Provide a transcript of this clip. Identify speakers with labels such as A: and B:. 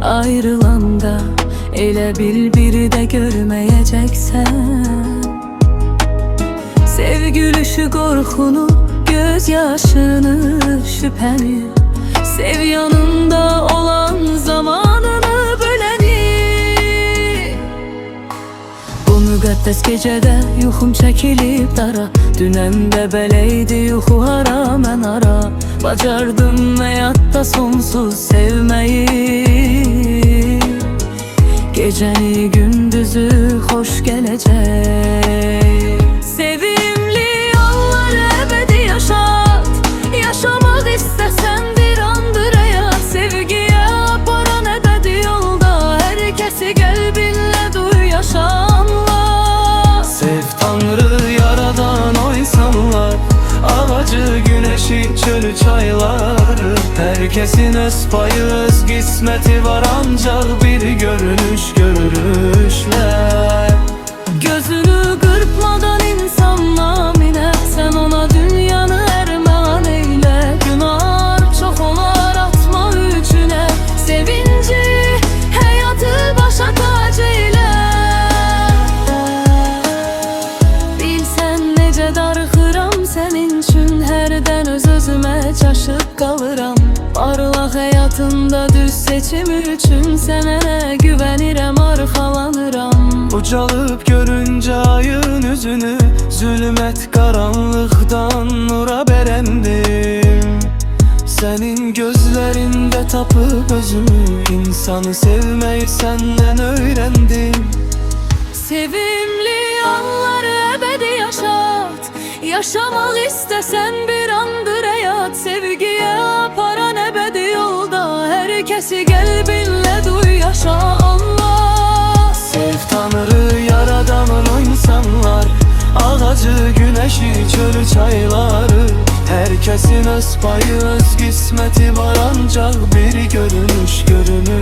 A: ayrılanda elə bil biri de görmeyeceksen. Sev gülüşü korkunu, göz yaşını, şüpheni. Sev yanında olan zamanını böleni. Bu müqəddəs gecədə yuxum çəkilib dara. Dünəndə beləydi yuxu hara mən ara. Bacardım həyatda sonsuz sevməyi. Gecəni gündüzü xoş gələcək. Sevimli yolları əbədi yaşat. Yaşamaq istəsən bir andır həyat. Sevgiyə aparan əbədi yolda hər kəsi qəlbinlə duy yaşanla.
B: Sev Tanrı yaradan o insanlar, ağacı, güneşi, çölü, çayları. Herkesin öz payı, öz qisməti var, ancaq bir görüşlə.
A: Gözünü qırpmadan insanla minə, sən ona dünyanı ərmağan eylə. Günah çox olar atma üçünə, sevinci həyatı başa tac eylə. Bilsən necə darıxıram sənin üçün, hərdən öz-özümə çaşıb qalıram. Parlaq həyatında düz seçim üçün sənə güvənirəm, arxalanıram.
B: Ucalıb görünce ayın üzünü, zulmet karanlıktan nura berendim. Senin gözlerinde tapıp özümü, insanı sevmeyi senden öğrendim.
A: Sevimli anları əbədi yaşat. Yaşamaq istəsən bir andır həyat. Sevgiyə aparan əbədi yolda hər kəsi qəlbinlə duy yaşanla.
B: Sev Tanrı yaradan o insanlar, ağacı, güneşi, çölü, çayları. Herkesin öz payı, öz qisməti var, ancaq bir görünüşlə.